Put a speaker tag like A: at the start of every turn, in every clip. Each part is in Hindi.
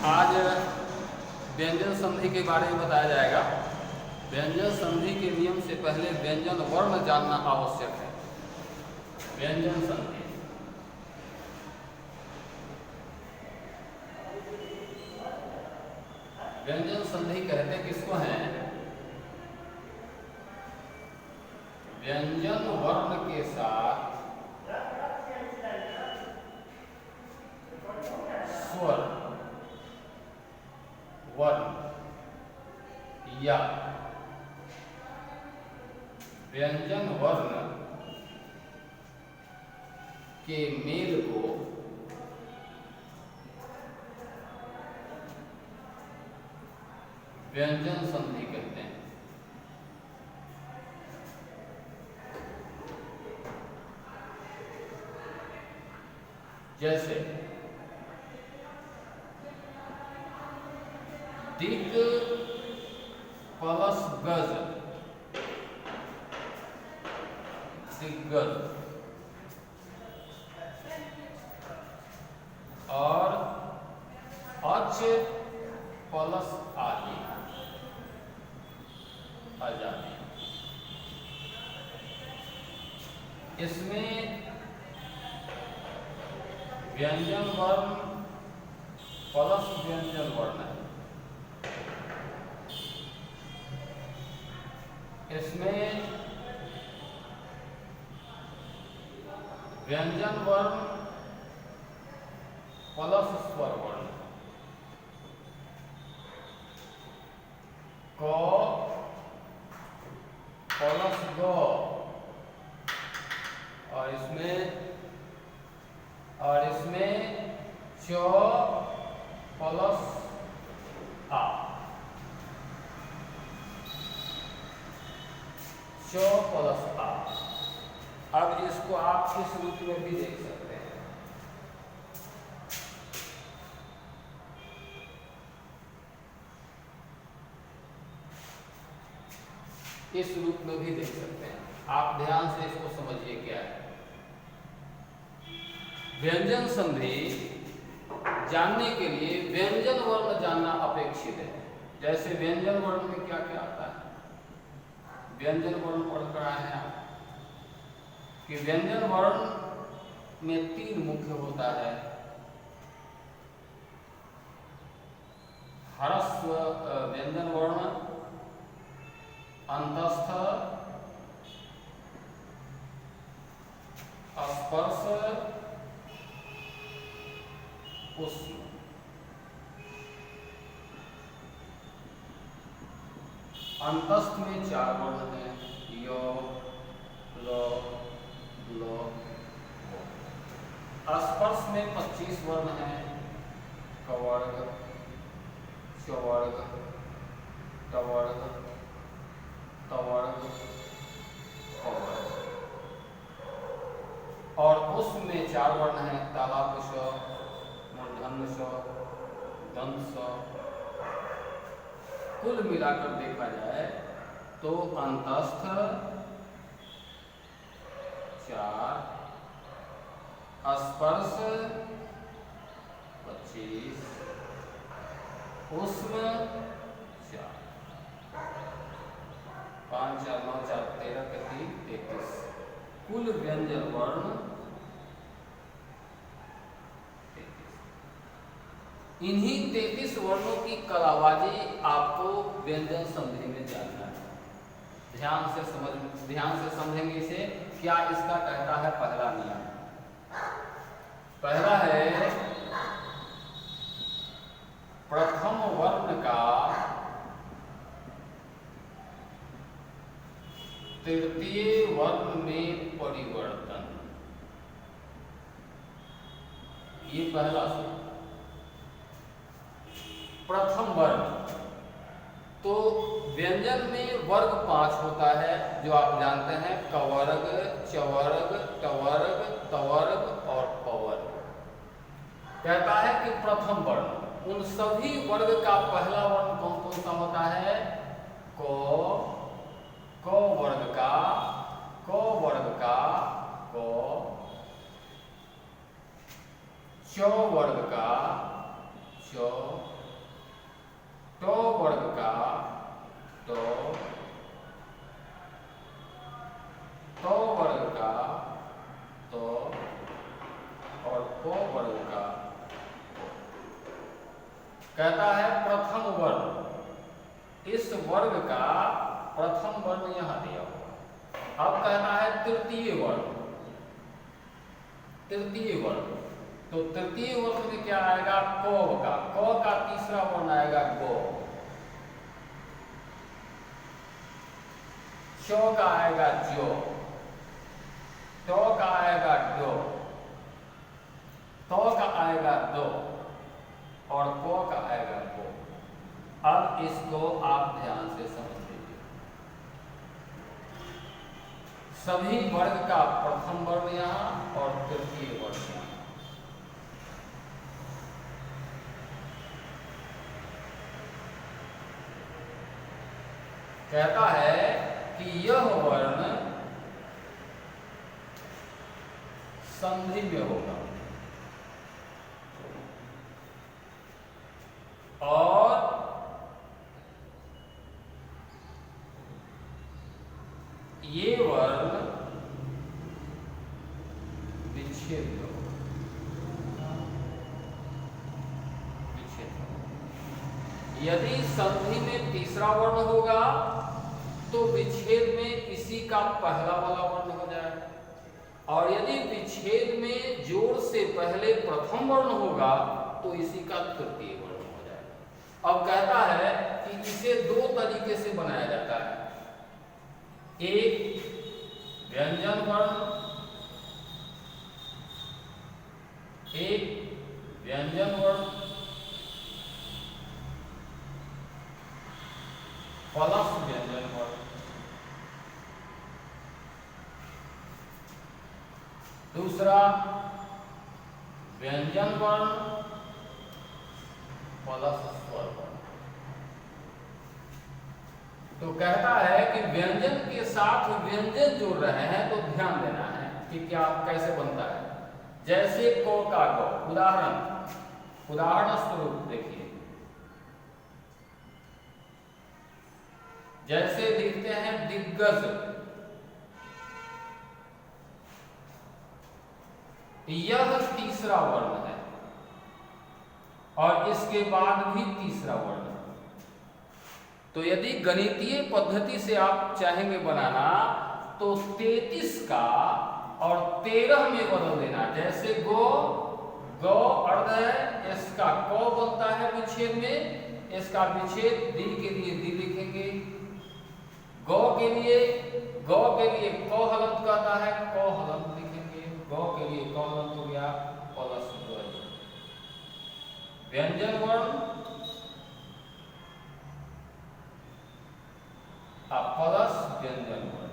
A: आज व्यंजन संधि के बारे में बताया जाएगा। व्यंजन संधि के नियम से पहले व्यंजन वर्ण जानना आवश्यक है। व्यंजन संधि व्यंजन संधि कहते किसको हैं? व्यंजन वर्ण के साथ स्वर वर्ण या व्यंजन वर्ण के मेल को व्यंजन संधि कहते हैं। जैसे दिग प्लस गज, दिग्गज, और अच प्लस आदि, आजादी। इसमें व्यंजन वर्ण प्लस व्यंजन वर्ण है। इसमें व्यंजन वर्ण प्लस स्वर वर्ण, क प्लस ग, और इसमें च प्लस आ, च प्लस आ। अब इसको आप इस रूप में भी देख सकते हैं। इस रूप में भी देख सकते हैं। आप ध्यान से इसको समझिए क्या है। व्यंजन संधि जानने के लिए व्यंजन वर्ण जानना अपेक्षित है। जैसे व्यंजन वर्ण में क्या क्या आता है? व्यंजन वर्ण पढ़ कर आए हैं आप कि व्यंजन वर्ण में 3 मुख्य होता है। ह्रस्व व्यंजन वर्ण, अंतस्थ, स्पर्श, ऊष्म। अंतस्थ में 4 वर्ण हैं, य, ल, ल, व। स्पर्श में 25 वर्ण हैं, कवर्ग, चवर्ग, टवर्ग, तवर्ग, अवर्ग। और उसमें 4 वर्ण हैं, तालाब स, मूर्धन्य स, दंत स। कुल मिलाकर देखा जाए तो अंतस्थ 4, स्पर्श 25, ऊष्म 4, 5 4 9 4 13 के 3 33। कुल व्यंजन वर्ण 33। इन्हीं 33 वर्णों की कलाबाजी आपको व्यंजन संधि में जानना है। ध्यान से समझेंगे इसे। क्या इसका कहता है पहला नियम? पहला है प्रथम वर्ण का तृतीय वर्ण में परिवर्तन। ये पहला सूत्र। प्रथम वर्ण तो व्यंजन में वर्ग 5 होता है, जो आप जानते हैं, कवर्ग, चवर्ग, टवर्ग, तवर्ग और पवर्ग। कहता है कि प्रथम वर्ण, उन सभी वर्ग का पहला वर्ण कौन कौन सा होता है? क वर्ग का, क वर्ग का क, च वर्ग का च, टो वर्ग का टो वर्ग का तो और पो वर्ग का कहता है प्रथम वर्ण। इस वर्ग का प्रथम वर्ण यहां दिया हुआ। अब कहना है तृतीय वर्ण। तृतीय वर्ण तो तृतीय वर्ण में क्या आएगा? क का तीसरा वर्ण आएगा गो। च का आएगा जो। ट का आएगा डो। तो का आएगा दो और को का आएगा को। अब इसको आप ध्यान से समझ लीजिए। सभी वर्ग का प्रथम वर्ण यहां और तृतीय वर्ण यहां। कहता है कि यह वर्ण संधि में होगा और ये वर्ण विच्छेद में होगा। यदि संधि में तीसरा वर्ण होगा तो विच्छेद में इसी का पहला वाला वर्ण हो जाएगा और यदि विच्छेद में जोड़ से पहले प्रथम वर्ण होगा तो इसी का तृतीय वर्ण हो जाएगा। अब कहता है कि इसे दो तरीके से बनाया जाता है। एक व्यंजन वर्ण, एक व्यंजन वर्ण प्लस व्यंजन वर्ण। दूसरा व्यंजन वर्ण प्लस स्वर वर्ण। तो कहता है कि व्यंजन के साथ व्यंजन जोड़ रहे हैं तो ध्यान देना है कि क्या कैसे बनता है। जैसे को का को, उदाहरण स्वरूप देखिए, जैसे लिखते हैं दिग्गज, यह तीसरा वर्ण है और इसके बाद भी तीसरा वर्ण। तो यदि गणितीय पद्धति से आप चाहेंगे बनाना तो 33 का और 13 में बदल देना। जैसे गो अर्ध है, इसका क बनता है विच्छेद में, इसका विच्छेद दी के लिए दी लिखेंगे। गौ के लिए क हलंत कहता है, क हलंत लिखेंगे। गौ के लिए क हलंत हो गया प्लस ध्वज। व्यंजन वर्ण प्लस व्यंजन वर्ण।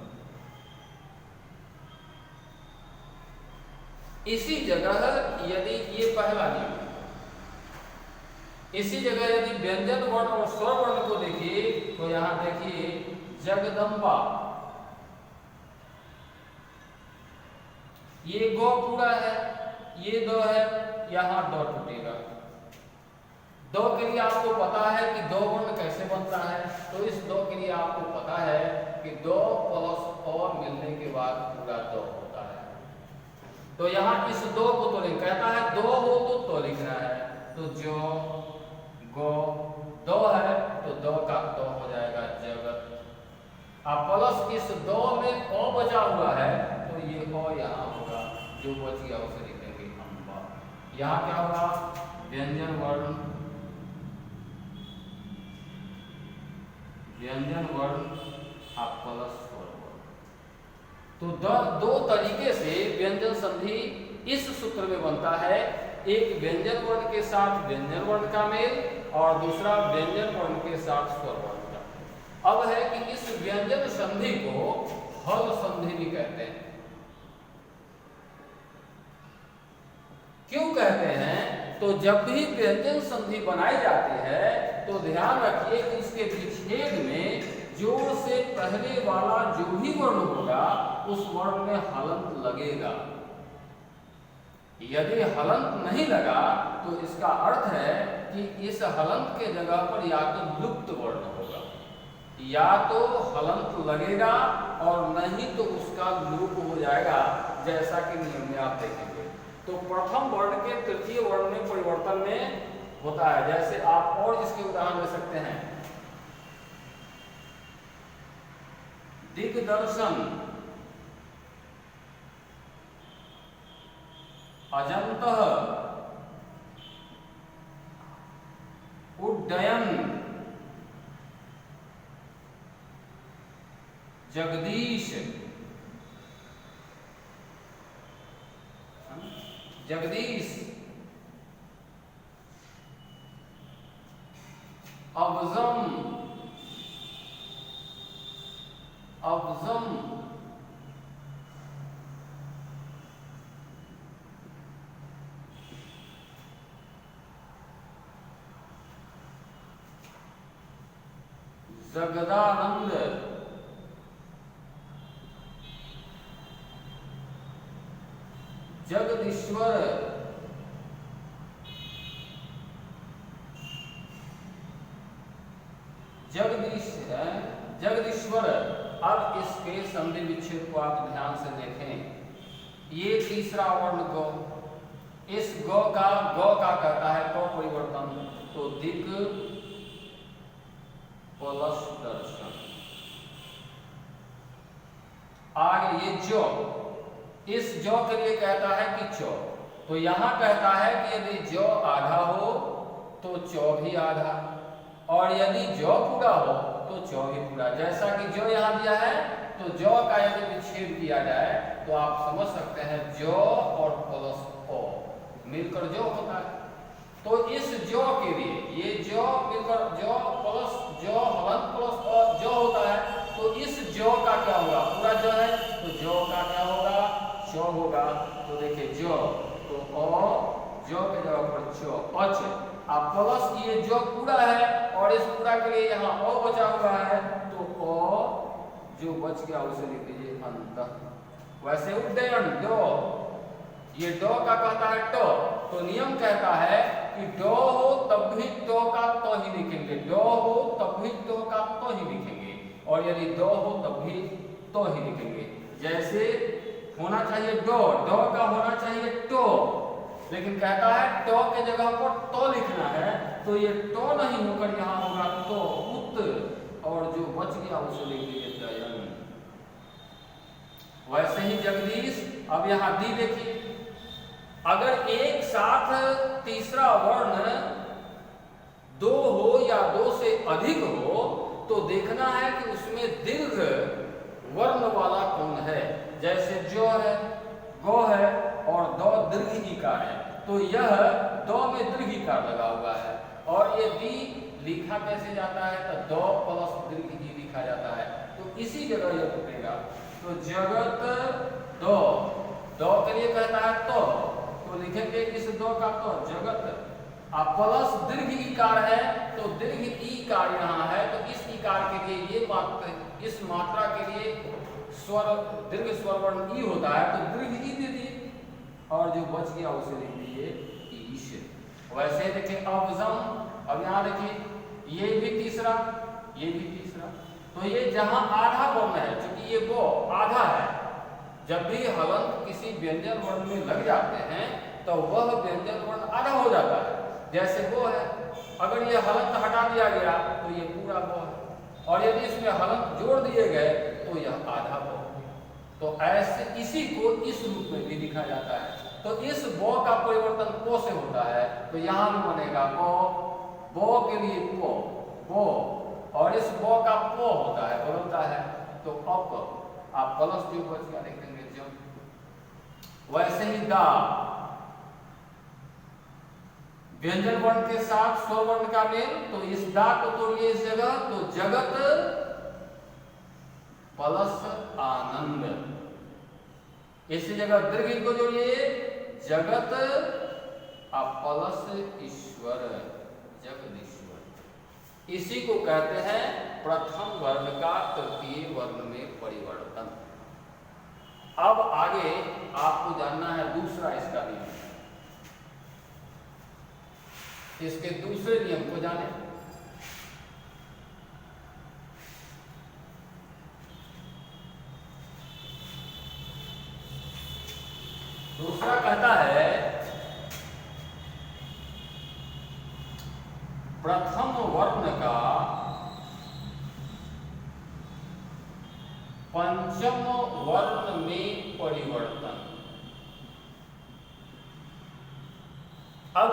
A: इसी जगह यदि ये पहला नियम, इसी जगह यदि व्यंजन वर्ण और स्वर वर्ण को देखिए तो यहां देखिए जगदम्बा, ये गो पूरा है, ये दो है, यहां दो टूटेगा। दो के लिए आपको पता है कि दो वर्ण कैसे बनता है, तो इस दो के लिए आपको पता है कि दो प्लस और मिलने के बाद पूरा दो होता है। तो यहाँ इस दो को तो लिख, कहता है दो हो तो लिखना है, तो जो गो दो है तो दो का दो हो जाएगा जगत। अब प्लस इस दो में ओ बचा हुआ है तो ये ओ यहाँ होगा, जो बच गया उसे लिखेंगे अम्बा। यहाँ क्या होगा? व्यंजन वर्ण, व्यंजन वर्ण प्लस स्वर वर्ण। तो दो तरीके से व्यंजन संधि इस सूत्र में बनता है। एक व्यंजन वर्ण के साथ व्यंजन वर्ण का मेल और दूसरा व्यंजन वर्ण के साथ स्वर वर्ण का। अब है कि इस व्यंजन संधि को हल संधि भी कहते हैं। क्यों कहते हैं? तो जब भी व्यंजन संधि बनाई जाती है तो ध्यान रखिए कि इसके विच्छेद में जोड़ से पहले वाला जो भी वर्ण होगा उस वर्ण में हलंत लगेगा। यदि हलंत नहीं लगा तो इसका अर्थ है कि इस हलंत के जगह पर या तो लुप्त वर्ण होगा, या तो हलंत लगेगा और नहीं तो उसका लुप हो जाएगा, जैसा कि नियम में आप देखेंगे। तो प्रथम वर्ण के तृतीय वर्ण में परिवर्तन में होता है। जैसे आप और इसके उदाहरण ले सकते हैं, दिग्दर्शन, अजंतः, उड्डयन, जगदीश, जगदीश, अबजम, अबजम, जगदानंद, जगदीश्वर, जगदीश्वर। अब इसके संधि विच्छेद को आप ध्यान से देखें। ये तीसरा वर्ण गौ, इस गौ का कहता है क परिवर्तन, तो दिक प्लस दर्शन। आगे ये जो, इस जो के लिए कहता है कि चौ, तो यहां कहता है कि यदि जो आधा हो तो चौ भी आधा, और यदि जो पूरा हो तो चौ भी पूरा। जैसा कि जो यहाँ दिया है, तो जो का यदि विच्छेद किया जाए तो आप समझ सकते हैं जो और प्लस ओ मिलकर जो होता है। तो इस जो के लिए ये जो मिलकर जो प्लस जो हलंत प्लस ओ जो होता है, तो इस जो का क्या होगा, पूरा जो है तो जो का क्या होगा, चौ होगा। तो देखिए जो, तो ओ जो के जगह पर चौ, अच। आप प्लस किए जो पूरा है और इस पूरा के लिए यहाँ ओ बचा हुआ है, तो ओ जो बच गया उसे लिख दीजिए अंत। वैसे उड्डयन डो, ये डो का कहता है टो, तो नियम कहता है कि डो हो तब भी टो का तो ही लिखेंगे, डो हो तब भी टो का तो ही लिखेंगे, और यदि दो हो तब भी तो ही लिखेंगे। जैसे होना चाहिए डो, डो का होना चाहिए टो, लेकिन कहता है टो के जगह पर तो लिखना है, तो ये टो नहीं होकर यहाँ होगा तो उत, और जो बच गया उसे लिख दीजिए दयन। वैसे ही जगदीश। अब यहाँ दी देखिए, अगर एक साथ तीसरा वर्ण दो हो या दो से अधिक हो तो देखना है कि उसमें दीर्घ वर्ण वाला कौन है। जैसे जो है, गो है और दो दीर्घ ईकार है, तो यह दो में दीर्घ ईकार लगा हुआ है। और ये दी लिखा कैसे जाता है, तो दो प्लस दीर्घ ई लिखा जाता है, तो इसी जगह यह टूटेगा। तो जगत दो, दो के लिए कहता है तो लिखेंगे इस दो का तो जगत। अब प्लस दीर्घ ईकार है, तो दीर्घ ईकार यहाँ है, तो इस ईकार के लिए ये मात्रा, इस मात्रा के लिए स्वर दीर्घ स्वर वर्ण ई होता है, तो दीर्घ ई दे दिए, और जो बच गया उसे लिख दीजिए ईश। वैसे देखिए अवजम। अब यहाँ देखिए ये भी तीसरा, ये भी तीसरा, तो ये जहां आधा वर्ण है, क्योंकि ये वो आधा है, जब भी हलंत किसी व्यंजन वर्ण में लग जाते हैं तो वह व्यंजन वर्ण आधा हो जाता है। जैसे वो है, अगर ये हलंत हटा दिया गया तो ये पूरा वो है, और यदि इसमें हलंत जोड़ दिए गए तो यह आधा वो। तो ऐसे इसी को इस रूप में भी लिखा जाता है। तो इस बो का परिवर्तन को से होता है, तो यहाँ भी बनेगा बो के लिए पो, बो, और इस बो का पो होता है, बदलता है, तो अप, आप प्लस जो बच गया लिख देंगे जो। वैसे ही दा, व्यंजन वर्ण के साथ स्वर वर्ण का मेल, तो इस दा को तोड़िए इस जगह, तो जगत प्लस आनंद। इसी जगह दीर्घ को जोड़िए, जगत प्लस ईश्वर, जगदीश्वर। इसी को कहते हैं प्रथम वर्ण का तृतीय वर्ण में परिवर्तन। अब आगे आपको जानना है दूसरा इसका नियम। इसके दूसरे नियम को जाने। दूसरा कहता है प्रथम वर्ण का पंचम वर्ण में परिवर्तन। अब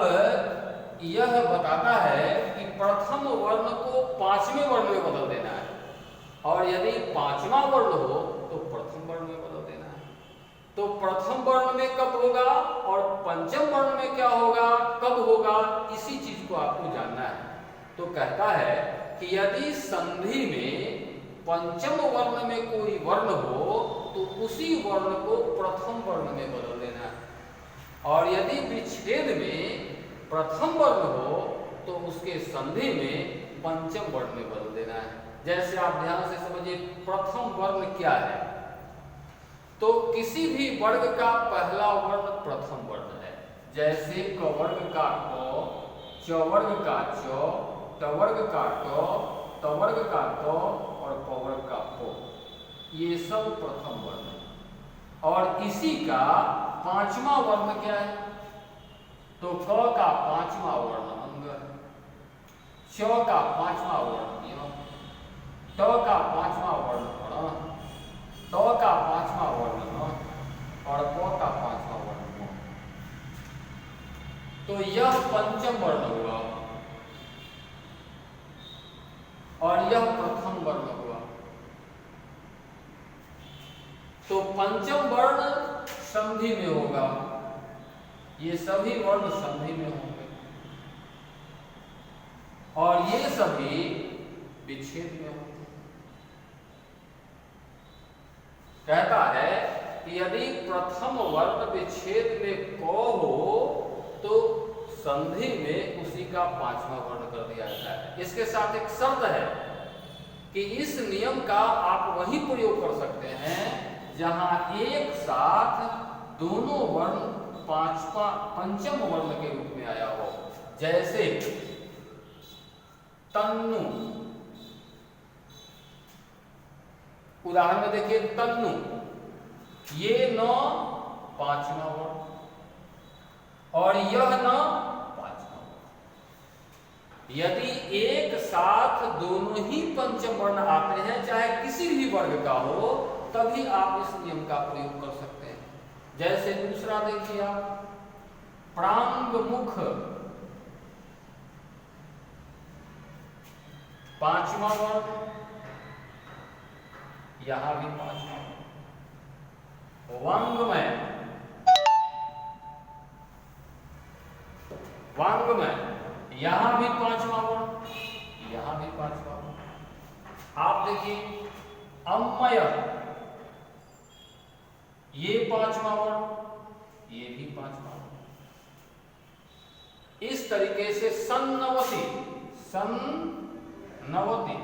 A: यह बताता है कि प्रथम वर्ण को पांचवें वर्ण में बदल देना है, और यदि पांचवा वर्ण हो तो प्रथम वर्ण में बदल देना है। तो प्रथम वर्ण में कब होगा और पंचम वर्ण में क्या होगा, कब होगा, इसी चीज को आपको जानना है। तो कहता है कि यदि संधि में पंचम वर्ण में कोई वर्ण हो तो उसी वर्ण को प्रथम वर्ण में बदल देना है, और यदि विच्छेद में प्रथम वर्ण हो तो उसके संधि में पंचम वर्ण में बदल देना है। जैसे आप ध्यान से समझिए, प्रथम वर्ण क्या है। तो किसी भी वर्ग का पहला वर्ण प्रथम वर्ण है। जैसे क वर्ग का क, च वर्ग का च, ट वर्ग का ट, त वर्ग का त और प वर्ग का प, ये सब प्रथम वर्ण है। और इसी का पांचवा वर्ण क्या है, तो क का पांचवा वर्ण अंग है, च का पांचवा वर्ण यम, ट का पांचवा वर्ण अण, त का पांचवा वर्ण न और प का पांचवा वर्ण म। तो यह पंचम वर्ण हुआ और यह प्रथम वर्ण हुआ। तो पंचम वर्ण संधि में होगा, ये सभी वर्ण संधि में होंगे, और ये सभी विच्छेद में होंगे। कहता है कि यदि प्रथम वर्ण विच्छेद में क हो तो संधि में उसी का पांचवा वर्ण कर दिया जाता है। इसके साथ एक शर्त है कि इस नियम का आप वही प्रयोग कर सकते हैं जहां एक साथ दोनों वर्ण पंचम वर्ण के रूप में आया हो। जैसे तन्नु, उदाहरण में देखिए तन्नु, ये न पांचवा वर्ण और यह न पांचवा वर्ण। यदि एक साथ दोनों ही पंचम वर्ण आते हैं, चाहे किसी भी वर्ग का हो, तभी आप इस नियम का प्रयोग कर सकते हैं। जैसे दूसरा देखिए आप, प्रांगमुख, पांचवा वर्ण, यहां भी पांचवा। वांग्मय, वांग्मय, यहां भी पांचवा वर्ण, यहां भी पांचवा वर्ण। आप देखिए अम्मय, ये पांचवा वर्ण, ये भी पांचवा वर्ण। इस तरीके से सन्नवति, सन्नवति,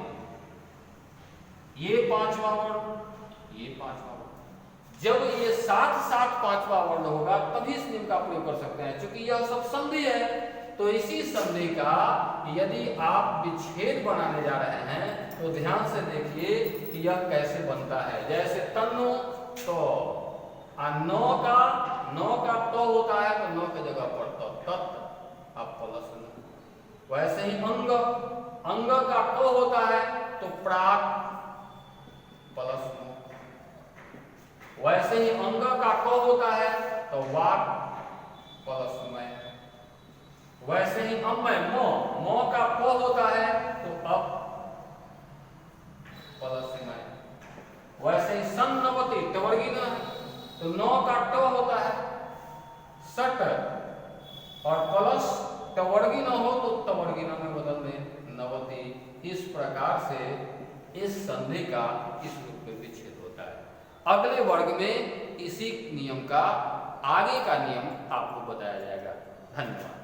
A: ये पांचवा वर्ण, ये पांचवा वर्ण। जब ये साथ साथ पांचवा वर्ण होगा तभी इस नियम का प्रयोग कर सकते हैं। क्योंकि यह सब संधि है, तो इसी संधि का यदि आप विच्छेद बनाने जा रहे हैं तो ध्यान से देखिए कि यह कैसे बनता है। जैसे तन्नु तो नौ का तो होता है तो नौ की जगह पर तो तत् अब प्लस न। वैसे ही अंग, अंग का तो होता है तो प्राक प्लस न। वैसे ही अंग का क होता है तो वाक प्लस मय। वैसे ही अमय मो का प होता है तो अप प्लस मय। वैसे ही सन्नवति टवर्गी न तो नौ का ट होता है सट और प्लस टवर्गी न हो तो तवर्गी न में बदल दें नवति। इस प्रकार से इस संधि का इस रूप में विच्छेद होता है। अगले वर्ग में इसी नियम का आगे का नियम आपको बताया जाएगा। धन्यवाद।